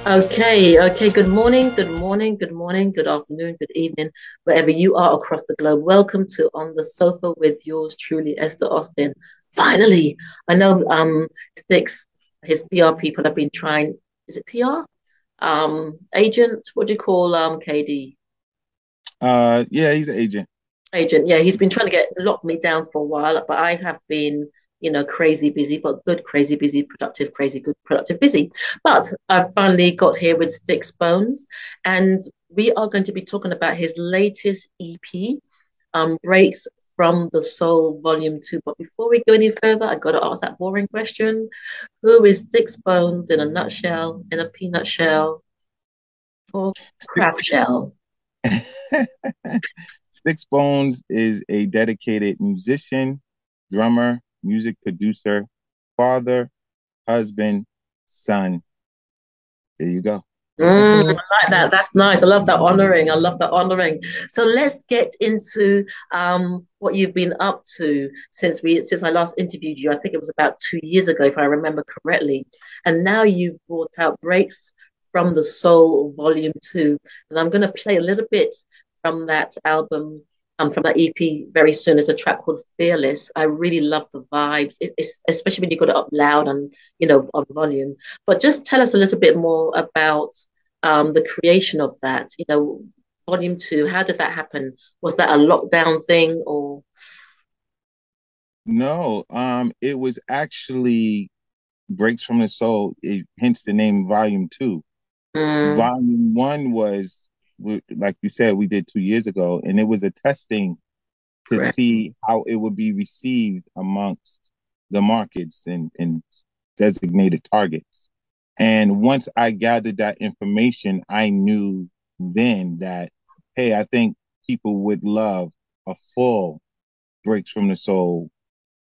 Okay. Good morning, good afternoon, good evening, wherever you are across the globe. Welcome to On the Sofa with yours truly, Esther Austin. Finally, I know Stix, his PR people have been trying. Is it PR? Agent? What do you call KD? Yeah, he's an agent. Agent. Yeah, he's been trying to get lock me down for a while, but I have been, crazy busy, but good, crazy busy, productive, crazy, good, productive, busy. But I finally got here with Stix Bones, and we are going to be talking about his latest EP, Breaks from the Soul, Volume 2. But before we go any further, I got to ask that boring question. Who is Stix Bones in a nutshell, in a peanut shell, or Stick, crab shell? Stix Bones is a dedicated musician, drummer, music producer, father, husband, son. There you go. I like that. That's nice. I love that honoring. I love that honoring. So let's get into what you've been up to since I last interviewed you. I think it was about 2 years ago, if I remember correctly. And now you've brought out Breaks from the Soul Volume 2. And I'm going to play a little bit from that album, from that EP very soon. There's a track called Fearless. I really love the vibes, it's, especially when you got it up loud and on volume. But just tell us a little bit more about the creation of that, volume two. How did that happen? Was that a lockdown thing or? No, it was actually Breaks from the Soul, hence the name Volume 2. Mm, Volume 1 was, like you said, we did 2 years ago, and it was a testing to correct. see how it would be received amongst the markets and designated targets. And once I gathered that information, I knew then that, hey, I think people would love a full Breaks from the Soul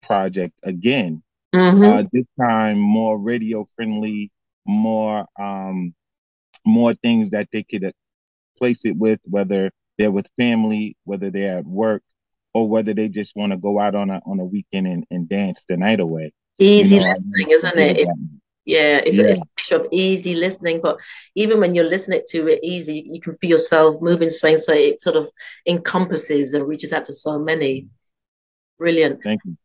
project again. Mm-hmm. This time more radio friendly, more more things that they could place it with, whether they're with family, whether they're at work, or whether they just want to go out on a weekend and dance the night away. You Easy know, I wanted listening, to isn't give it? it It's that. Yeah, it's Yeah, a mixture of easy listening, but even when you're listening to it easy, you can feel yourself moving, swaying, so it sort of encompasses and reaches out to so many. Brilliant. thank you,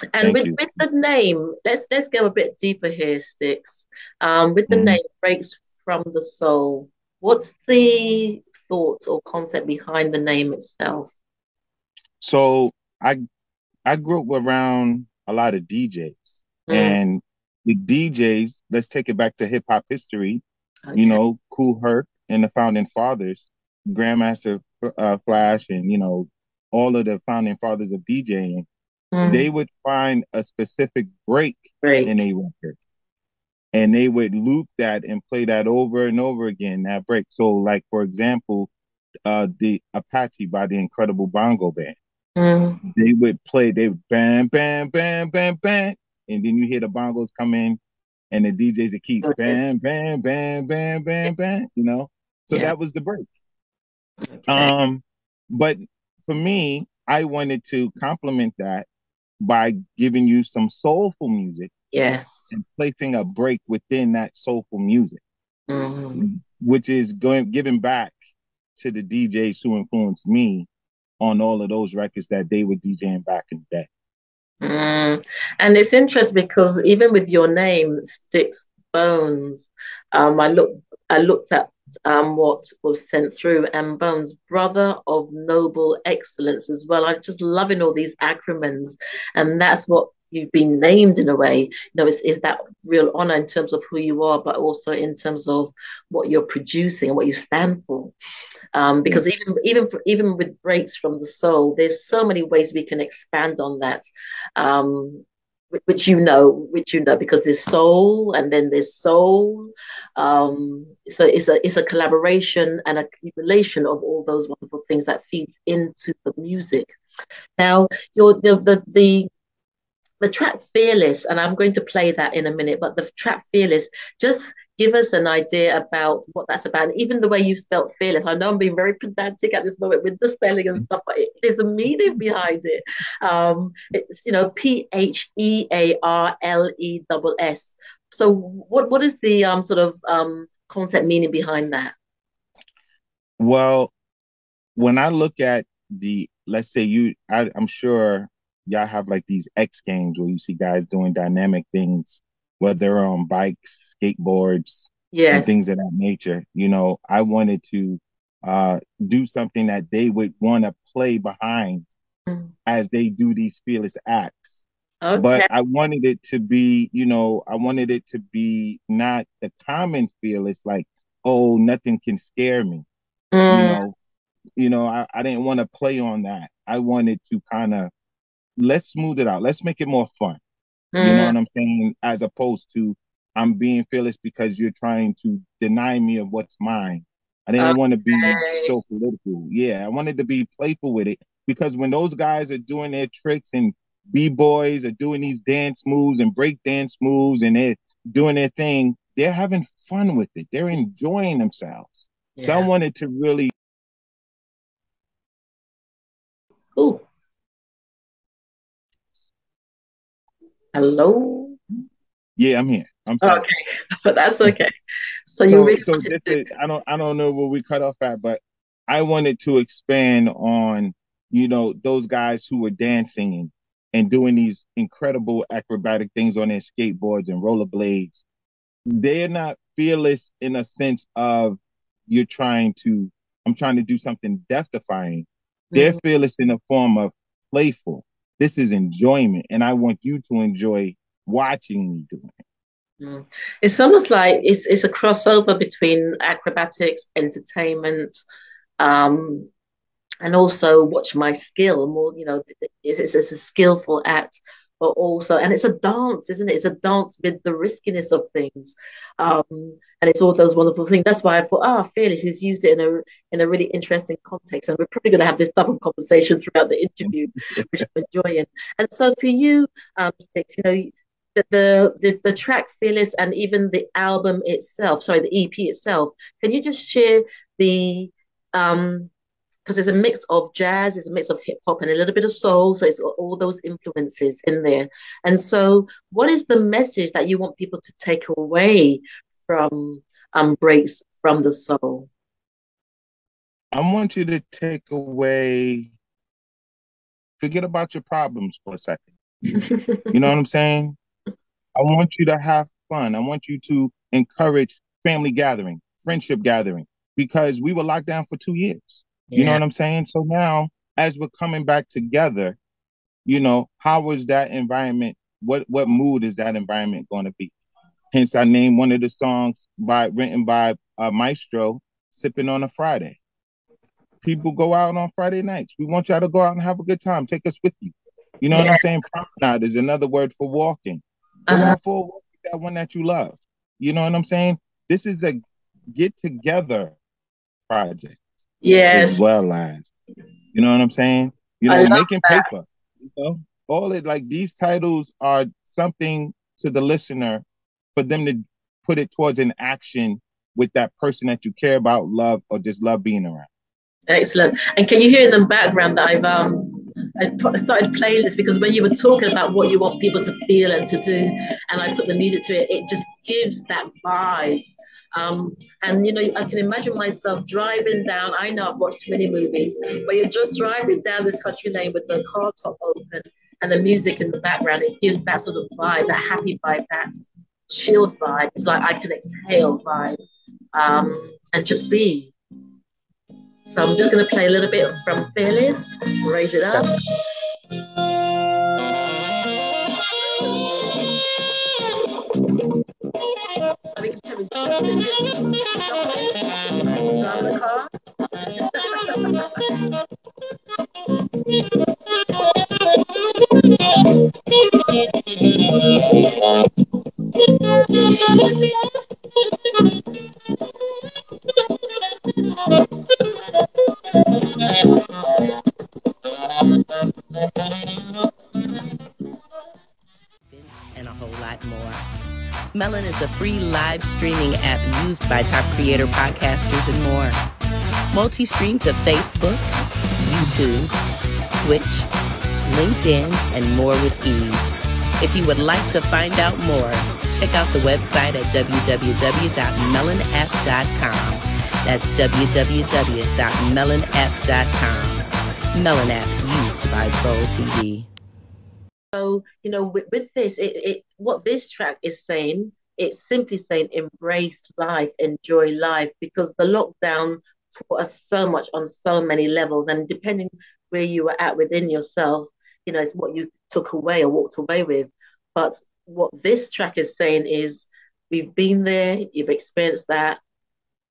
And thank with you. with the name, let's go a bit deeper here, Sticks. With the Mhm. name Breaks from the Soul, what's the thought or concept behind the name itself? So I grew up around a lot of DJs, Mm, and the DJs. Let's take it back to hip hop history. okay. Cool Herc and the founding fathers, Grandmaster Flash, and all of the founding fathers of DJing. They Mm, would find a specific break in break. a record, and they would loop that and play that over and over again. That break. So, like for example, the Apache by the Incredible Bongo Band. Mm, They would play, they would bam, bam, bam, bam, bam. And then you hear the bongos come in and the DJs that keep go ahead. bam, bam, bam, bam, bam, bam, So Yeah. that was the break. Okay. Um, but for me, I wanted to complement that by giving you some soulful music Yes. and placing a break within that soulful music, Mm. which is going giving back to the DJs who influenced me on all of those records that they were DJing back in the day. Mm. And it's interesting because even with your name, Sticks Bones, I looked at what was sent through, and Bones, brother of noble excellence as well. I'm just loving all these acronyms, and that's what you've been named in a way. Is that real honor in terms of who you are, but also in terms of what you're producing and what you stand for. Yeah. Because even with breaks from the soul, there's so many ways we can expand on that, um, which because there's soul and then there's soul. So it's a collaboration and accumulation of all those wonderful things that feeds into the music. Now, your the track Fearless, and I'm going to play that in a minute, but the track Fearless, just give us an idea about what that's about. And even the way you spelt fearless, I know I'm being very pedantic at this moment with the spelling and stuff, but there's a meaning behind it. It's, Phearless. So what is the sort of concept meaning behind that? Well, when I look at let's say I'm sure y'all have like these X Games where you see guys doing dynamic things, whether they're on bikes, skateboards, and Yes. things of that nature. I wanted to do something that they would want to play behind as they do these fearless acts. Okay. But I wanted it to be, not the common feel. It's like, oh, nothing can scare me. I didn't want to play on that. I wanted to kind of, let's smooth it out. Let's make it more fun. You know what I'm saying? As opposed to I'm being fearless because you're trying to deny me of what's mine. I didn't want to be so political. Yeah, I wanted to be playful with it, because when those guys are doing their tricks and B-boys are doing these dance moves and break dance moves and they're doing their thing, they're having fun with it. They're enjoying themselves. Yeah. So I wanted to really... Ooh. Hello? Yeah, I'm here. I'm sorry. Okay, but that's okay. So you really I don't know where we cut off at, but I wanted to expand on, those guys who were dancing and doing these incredible acrobatic things on their skateboards and rollerblades. They're not fearless in a sense of I'm trying to do something death-defying. They're fearless in the form of playful. This is enjoyment, and I want you to enjoy watching me do it. It's almost like it's a crossover between acrobatics, entertainment, and also watch my skill. More, it's a skillful act, but also, and it's a dance, isn't it? It's a dance with the riskiness of things, and it's all those wonderful things. That's why I thought, fearless. He's used it in a really interesting context, and we're probably going to have this type of conversation throughout the interview, which I'm enjoying. And so for you, Stix, the track Fearless and even the album itself, the EP itself, can you just share the because there's a mix of jazz, there's a mix of hip hop and a little bit of soul, so it's all those influences in there. And so what is the message that you want people to take away from Breaks from the Soul? I want you to take away, forget about your problems for a second. You know what I'm saying? I want you to have fun. I want you to encourage family gathering, friendship gathering, because we were locked down for 2 years. You know what I'm saying? So now, as we're coming back together, how is that environment? What mood is that environment going to be? Hence, I named one of the songs written by Maestro, Sipping on a Friday. People go out on Friday nights. We want y'all to go out and have a good time. Take us with you. You know what I'm saying? Promenade is another word for walking. Go out for a walk with that one that you love. You know what I'm saying? This is a get-together project. Yes. As well as, you know what I'm saying? Making paper. All it, like, these titles are something to the listener for them to put it towards an action with that person that you care about, love, or just love being around. Excellent. And can you hear in the background that I started playing this because when you were talking about what you want people to feel and to do, and I put the music to it, it just gives that vibe. And I can imagine myself driving down. I know I've watched too many movies where you're just driving down this country lane with the car top open and the music in the background. It gives that sort of vibe, that happy vibe, that chilled vibe. It's like I can exhale vibe, and just be. So I'm just going to play a little bit from Fearless, raise it up. So we can have a driving the car. And a whole lot more. Melon is a free live streaming app used by top creator podcasters and more. Multi-stream to Facebook, YouTube, Twitch, LinkedIn, and more with ease. If you would like to find out more, check out the website at www.melanf.com. That's www.melanf.com. Melanf, used by Soul TV. So, with this, what this track is saying, it's simply saying embrace life, enjoy life, because the lockdown taught us so much on so many levels. And depending where you were at within yourself, it's what you took away or walked away with. But what this track is saying is we've been there, you've experienced that.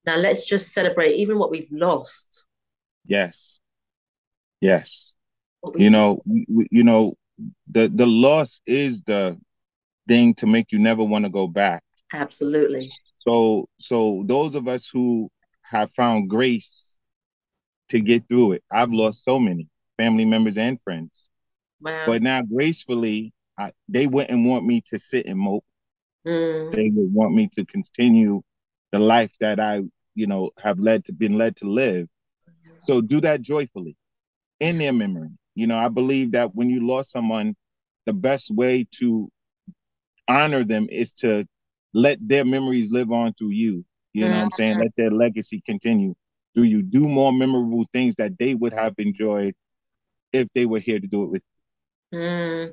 Now let's just celebrate even what we've lost. Yes. Yes. The loss is the thing to make you never want to go back. Absolutely. So those of us who have found grace to get through it, I've lost so many family members and friends. Wow. But now gracefully, they wouldn't want me to sit and mope. They would want me to continue the life that I, have been led to live. So do that joyfully in their memory. I believe that when you lost someone, the best way to honor them is to let their memories live on through you. You know what I'm saying? Let their legacy continue through you. Do more memorable things that they would have enjoyed if they were here to do it with you. And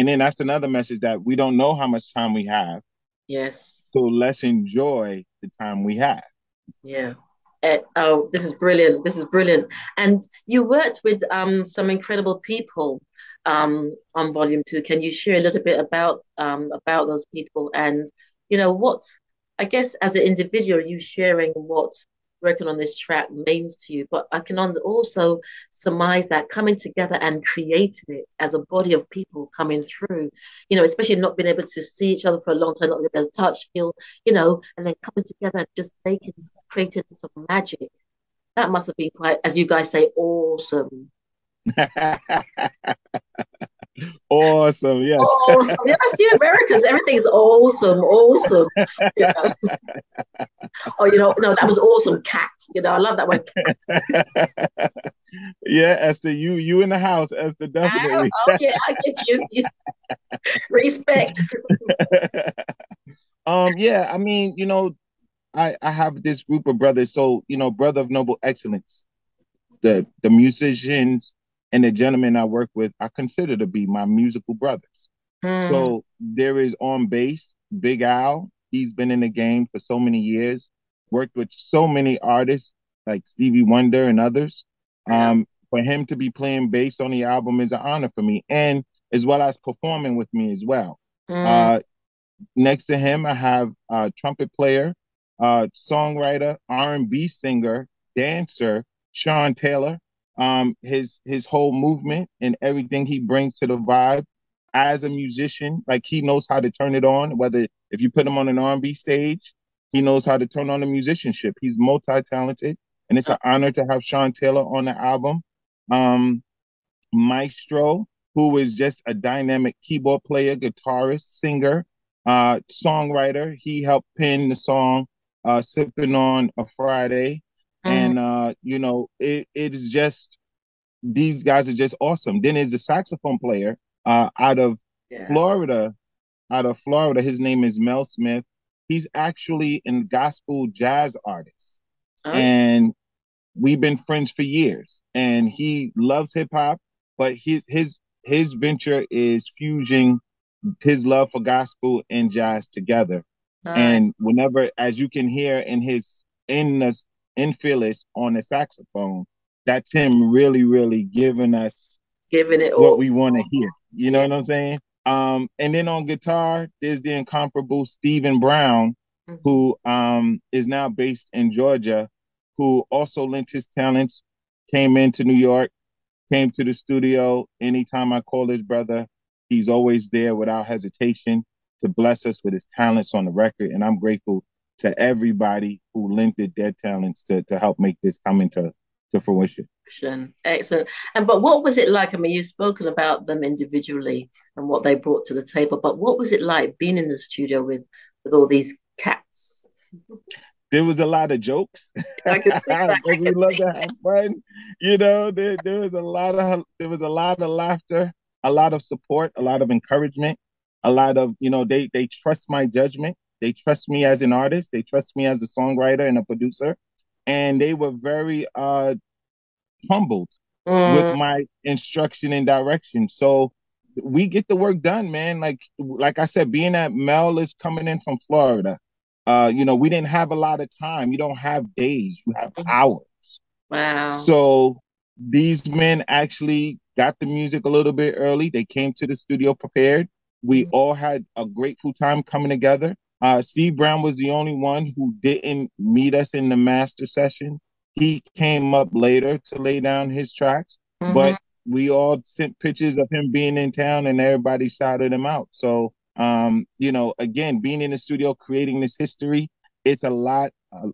then that's another message, that we don't know how much time we have. Yes. So let's enjoy the time we have. Yeah. This is brilliant. This is brilliant. And you worked with some incredible people on Volume 2. Can you share a little bit about those people and what, I guess, as an individual, you sharing what working on this track means to you, but I can also surmise that coming together and creating it as a body of people coming through, especially not being able to see each other for a long time, not being able to touch, feel, and then coming together and just creating some magic. That must have been quite, as you guys say, awesome. Awesome, yes. Awesome. Yeah, that's the Americans. Everything's awesome. Oh, no, that was awesome, cat. I love that one. Yeah, Esther, you in the house, Esther, definitely. Yeah, I get you. Respect. Yeah, I mean, I have this group of brothers. So, Brother of Noble Excellence, the musicians and the gentlemen I work with, I consider to be my musical brothers. So there is on bass, Big Al. He's been in the game for so many years, worked with so many artists like Stevie Wonder and others. For him to be playing bass on the album is an honor for me, and as well as performing with me as well. Next to him, I have a trumpet player, songwriter, R&B singer, dancer, Sean Taylor. His whole movement and everything he brings to the vibe as a musician, like he knows how to turn it on. Whether if you put him on an R&B stage, he knows how to turn on the musicianship. He's multi-talented, and it's an honor to have Sean Taylor on the album. Maestro, who is just a dynamic keyboard player, guitarist, singer, songwriter. He helped pen the song "Sipping on a Friday." And, it is just, these guys are just awesome. Then there's a saxophone player out of Florida. His name is Mel Smith. He's actually a gospel jazz artist. And we've been friends for years. And he loves hip hop, but his venture is fusing his love for gospel and jazz together. And whenever, as you can hear in Phyllis on the saxophone, that's him really giving us what we want to hear. You know what I'm saying? And then on guitar, there's the incomparable Stephen Brown, who is now based in Georgia, who also lent his talents, came into New York, came to the studio. Anytime I call his brother, he's always there without hesitation to bless us with his talents on the record. And I'm grateful to everybody who lent their talents to help make this come into fruition. Excellent. But what was it like? I mean, you've spoken about them individually and what they brought to the table, but what was it like being in the studio with all these cats? There was a lot of jokes. I can see that. We love to have fun. There was a lot of laughter. a lot of support, a lot of encouragement, a lot of, they trust my judgment. They trust me as an artist. They trust me as a songwriter and a producer. And they were very humbled with my instruction and direction. So we get the work done, man. Like I said, being that Mel is coming in from Florida, we didn't have a lot of time. You don't have days, you have hours. Wow. So these men actually got the music a little bit early. They came to the studio prepared. We all had a grateful time coming together. Steve Brown was the only one who didn't meet us in the master session. He came up later to lay down his tracks, but we all sent pictures of him being in town and everybody shouted him out. So, again, being in the studio, creating this history, it's a lot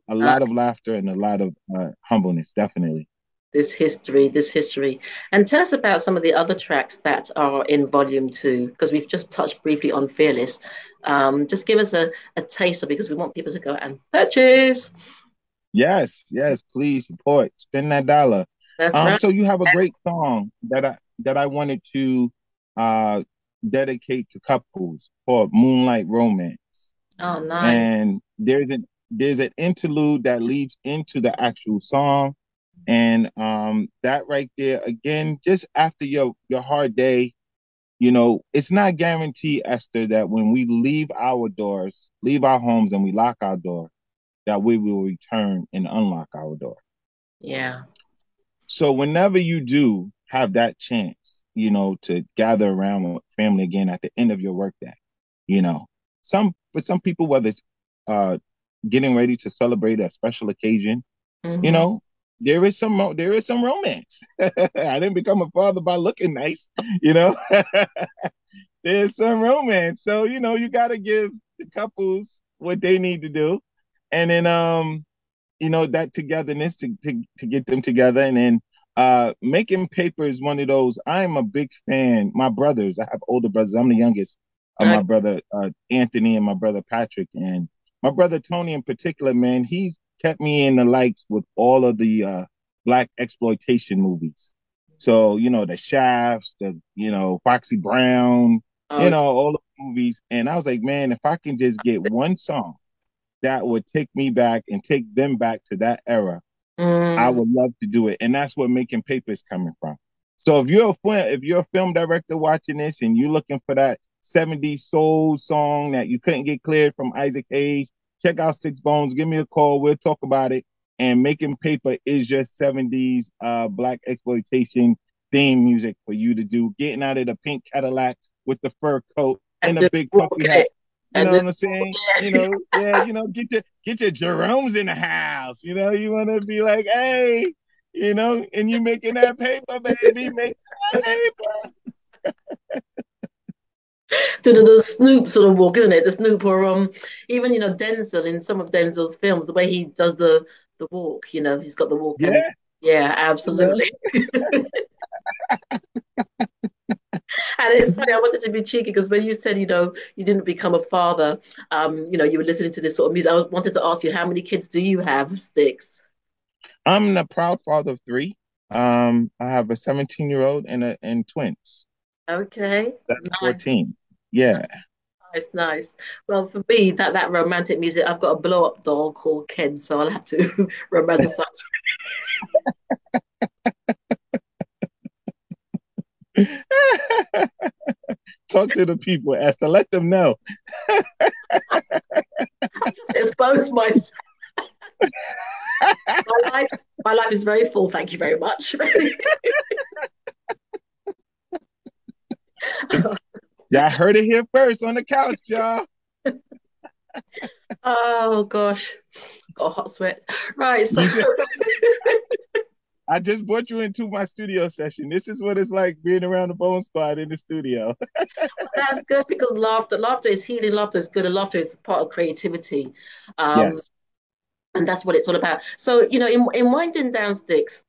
of laughter and a lot of humbleness, definitely. This history. And tell us about some of the other tracks that are in volume 2, because we've just touched briefly on Fearless. Just give us a taster, because we want people to go and purchase. Yes, please support, spend that dollar. That's right. So you have a great song that I wanted to dedicate to couples called Moonlight Romance. Oh, nice. And there's an interlude that leads into the actual song. And that right there, again, just after your hard day, it's not guaranteed, Esther, that when we leave our homes and we lock our door, that we will return and unlock our door. Yeah. So whenever you do have that chance, to gather around with family again at the end of your workday, some people, whether it's getting ready to celebrate a special occasion, there is some romance. I didn't become a father by looking nice, There's some romance. So, you got to give the couples what they need to do. And then, that togetherness to get them together. And then making paper is one of those. I am a big fan. My brothers, I have older brothers. I'm the youngest of my brother Anthony and my brother Patrick. And my brother Tony in particular, man, he's kept me in the lights with all of the Black exploitation movies. So, the Shafts, the, Foxy Brown, all the movies. And I was like, man, if I can just get one song that would take me back and take them back to that era, I would love to do it. And that's where Making Paper is coming from. So if you're a film director watching this and you're looking for that 70s soul song that you couldn't get cleared from Isaac Hayes, check out Stix Bones. Give me a call. We'll talk about it. And Making Paper is just 70s Black exploitation theme music for you to do. Getting out of the pink Cadillac with the fur coat and a big puffy hat. You know what I'm saying? Get your Jerome's in the house. You want to be like, hey, and you making that paper, baby, making that paper. To the Snoop sort of walk, isn't it? The Snoop, or even Denzel, in some of Denzel's films, the way he does the walk, he's got the walk. Yeah, yeah, absolutely. And it's funny, I wanted to be cheeky because when you said, you didn't become a father, you were listening to this sort of music. I wanted to ask you, how many kids do you have, Stix? I'm the proud father of 3. I have a 17-year-old and twins. Okay. That's nice. 14. Yeah. Nice. Well, for me, that romantic music, I've got a blow-up doll called Ken, so I'll have to romanticize. Talk to the people, Esther. Let them know. I just exposed myself. My life is very full. Thank you very much. Y'all heard it here first on the couch, y'all. Oh gosh, got a hot sweat. Right, so I just brought you into my studio session. This is what it's like being around the Bone Squad in the studio. That's good, because laughter is healing. Laughter is good, and laughter is part of creativity. Yes. And that's what it's all about. So, in winding down, Stix,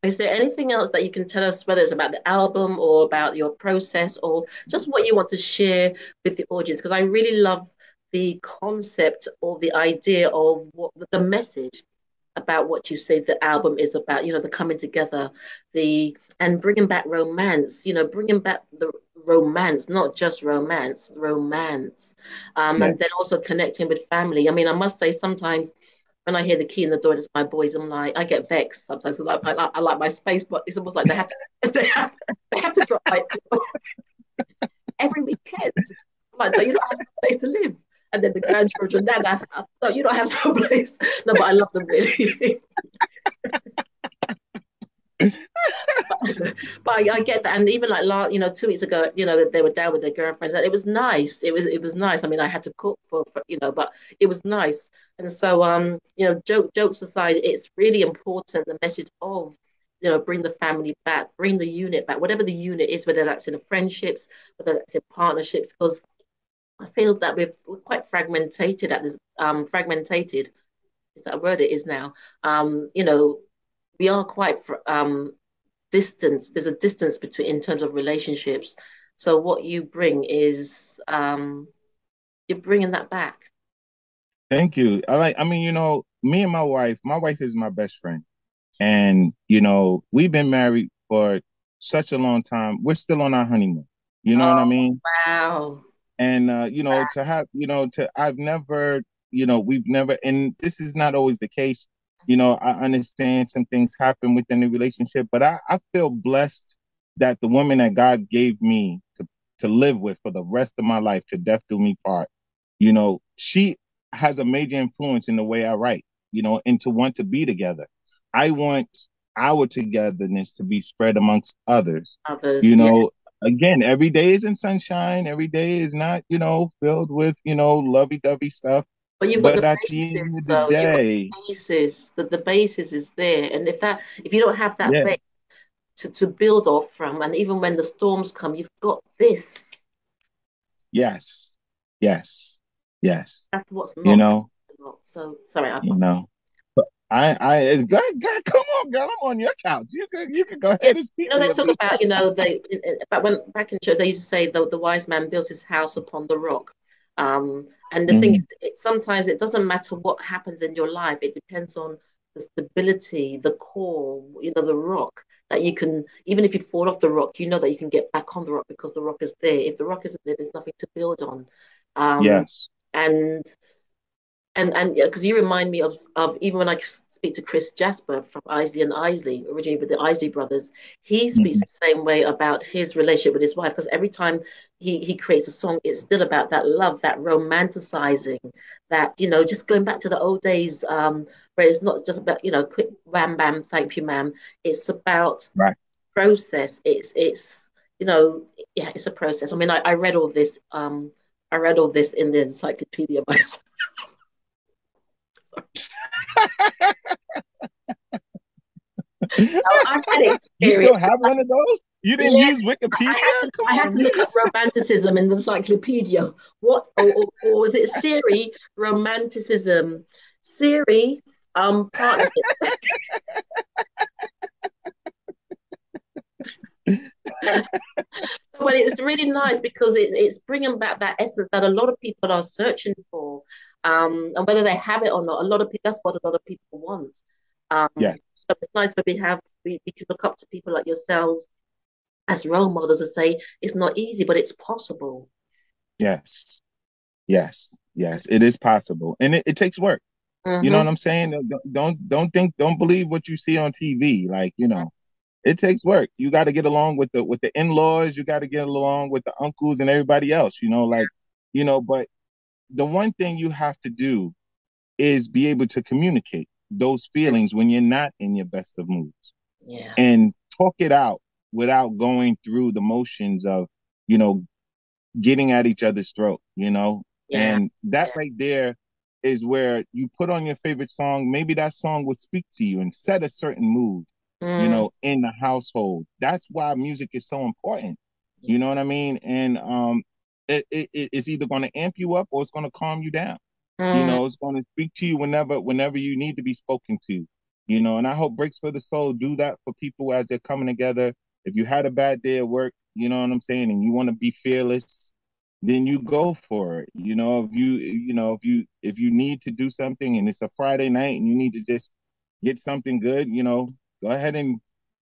is there anything else that you can tell us, whether it's about the album or about your process or just what you want to share with the audience? Because I really love the concept or the idea of what the message about what you say the album is about, you know, the coming together, and bringing back romance, you know, bringing back the romance, not just romance, romance. Yeah. And then also connecting with family. I mean, I must say sometimes when I hear the key in the door, and it's my boys, I'm like, I get vexed sometimes. I like my space, but it's almost like they have to, they have to drop my every weekend. Like, no, you don't have some place to live. And then the grandchildren, Dad, no, you don't have some place. No, but I love them really. But I get that, and even like you know, 2 weeks ago, you know, they were down with their girlfriends, and it was nice. It was nice. I mean, I had to cook for you know, but it was nice. And so, you know, jokes aside, it's really important the message of, you know, bring the family back, bring the unit back, whatever the unit is, whether that's in friendships, whether that's in partnerships, because I feel that we're quite fragmented at this. Fragmented is that a word? It is now. You know, we are quite distance. There's a distance between in terms of relationships. So what you bring is you're bringing that back. Thank you. I mean, you know, me and my wife is my best friend. And, you know, we've been married for such a long time. We're still on our honeymoon. You know what I Oh, mean? wow. And you know, to have, you know, I've never, you know, we've never, and this is not always the case. You know, I understand some things happen within the relationship, but I feel blessed that the woman that God gave me to live with for the rest of my life, to death do me part, you know, she has a major influence in the way I write, you know, and to want to be together. I want our togetherness to be spread amongst others, Others, you yeah. know. Again, every day isn't sunshine. Every day is not, you know, filled with, you know, lovey-dovey stuff. But you've got But the at the end basis, of the though. You've got day, the basis. That the basis is there, and if you don't have that yeah, base to build off from, and even when the storms come, you've got this. yes, yes, yes, That's what's you not know, happening a lot. So sorry, you know. But come on, girl, I'm on your couch. You can go yeah, ahead and speak you know, a they little talk bit. about, you know, back in church, they used to say the wise man built his house upon the rock. And the thing Mhm. is, sometimes it doesn't matter what happens in your life. It depends on the stability, the core, you know, the rock that you can, even if you fall off the rock, you know that you can get back on the rock because the rock is there. If the rock isn't there, there's nothing to build on. Um, Yes. and and because you remind me of even when I speak to Chris Jasper from Isley and Isley, originally with the Isley brothers, he speaks Mhm. the same way about his relationship with his wife. Because every time he creates a song, it's still about that love, that romanticizing, that, you know, just going back to the old days, where it's not just about, you know, quick wham bam, thank you, ma'am. It's about Right. process. It's you know, yeah, it's a process. I mean, I read all this. I read all this in the encyclopedia myself. No, I've had You still experience. have one of those? You didn't Yes, use Wikipedia? Come I had on, to look up miss. romanticism in the encyclopedia. What or was it Siri? Romanticism. Siri, partnership. But it's really nice because it's bringing back that essence that a lot of people are searching for, and whether they have it or not, a lot of people, that's what a lot of people want. Yeah. So it's nice when we can look up to people like yourselves as role models and say it's not easy, but it's possible. Yes. Yes. Yes. It is possible. And it takes work. You know what Mm-hmm. I'm saying? Don't believe what you see on TV. Like, you know, it takes work. You got to get along with the in-laws. You got to get along with the uncles and everybody else, you know, like, you know, but the one thing you have to do is be able to communicate those feelings when you're not in your best of moods Yeah. and talk it out without going through the motions of, you know, getting at each other's throat, you know? Yeah. And that Yeah. right there is where you put on your favorite song. Maybe that song would speak to you and set a certain mood, you Mm, know, in the household. That's why music is so important. You yeah. know what I mean? And it's either going to amp you up or it's going to calm you down. You Mm, know, it's going to speak to you whenever you need to be spoken to. You know, and I hope Breaks for the Soul do that for people as they're coming together. If you had a bad day at work, you know what I'm saying, and you want to be fearless, then you go for it. You know, if you need to do something and it's a Friday night and you need to just get something good, go ahead and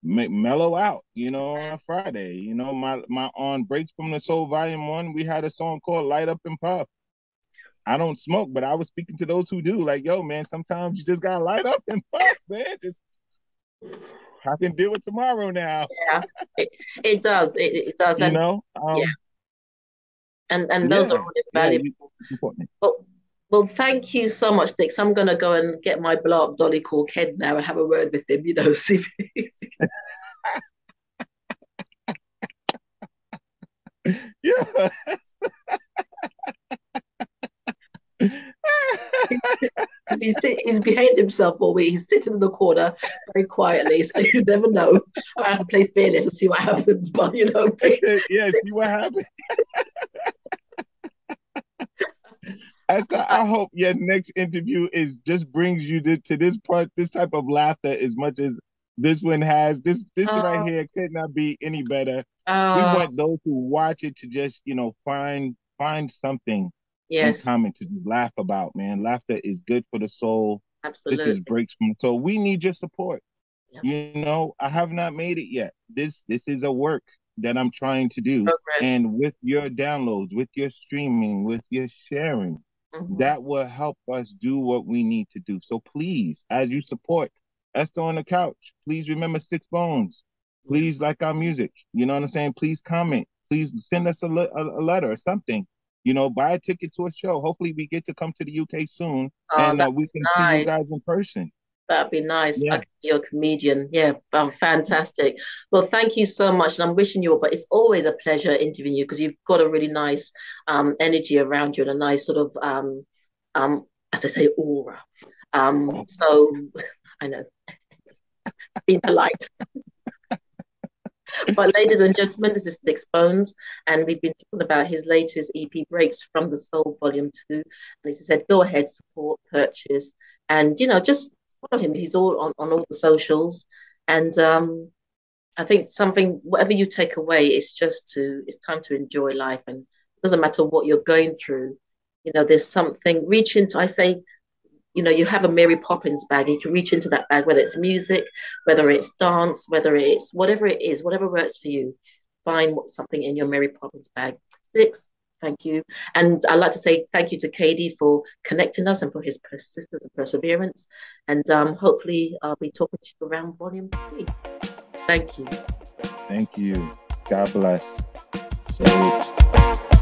mellow out, on a Friday. My on Breaks from the Soul Volume 1, we had a song called Light Up and Puff. I don't smoke, but I was speaking to those who do. Like, yo, man, sometimes you just gotta light up and puff, man. Just I can deal with tomorrow now. Yeah, it does. It does. And yeah. And those are all invaluable. Important. Well, thank you so much, Stix. I'm gonna go and get my blow up dolly called Ken now and have a word with him. See yeah. He's behaved himself all week. He's sitting in the corner very quietly, so you never know. I have to play fearless and see what happens, but yeah, see what happens. Esther, I hope your next interview just brings you to this part, this type of laughter as much as this one has. This right here could not be any better. We want those who watch it to just, find something in common to laugh about, man. Laughter is good for the soul. Absolutely. This is Breaks from the Soul. We need your support. Yep. I have not made it yet. This is a work that I'm trying to do. Progress. And with your downloads, with your streaming, with your sharing, that will help us do what we need to do. So please, as you support Esther on the Couch, please remember Stix Bones. Please like our music. You know what I'm saying? Please comment. Please send us a letter or something. Buy a ticket to a show. Hopefully we get to come to the UK soon and we can see you guys in person. That'd be nice. Yeah. You're a comedian. Yeah, fantastic. Well, thank you so much. And I'm wishing you all, but it's always a pleasure interviewing you because you've got a really nice energy around you and a nice sort of, as I say, aura. So I know, being polite. But ladies and gentlemen, this is Stix Bones, and we've been talking about his latest EP, Breaks from the Soul, Volume 2. And as I said, go ahead, support, purchase, and just follow him. He's all on all the socials. And I think whatever you take away, it's time to enjoy life. And it doesn't matter what you're going through. There's something, reach into, I say, you have a Mary Poppins bag. You can reach into that bag, whether it's music, whether it's dance, whether it's whatever it is, whatever works for you. Find something in your Mary Poppins bag. Stix, thank you. And I'd like to say thank you to KD for connecting us and for his persistence and perseverance. And hopefully I'll be talking to you around Volume 3. Thank you. Thank you. God bless. Salute.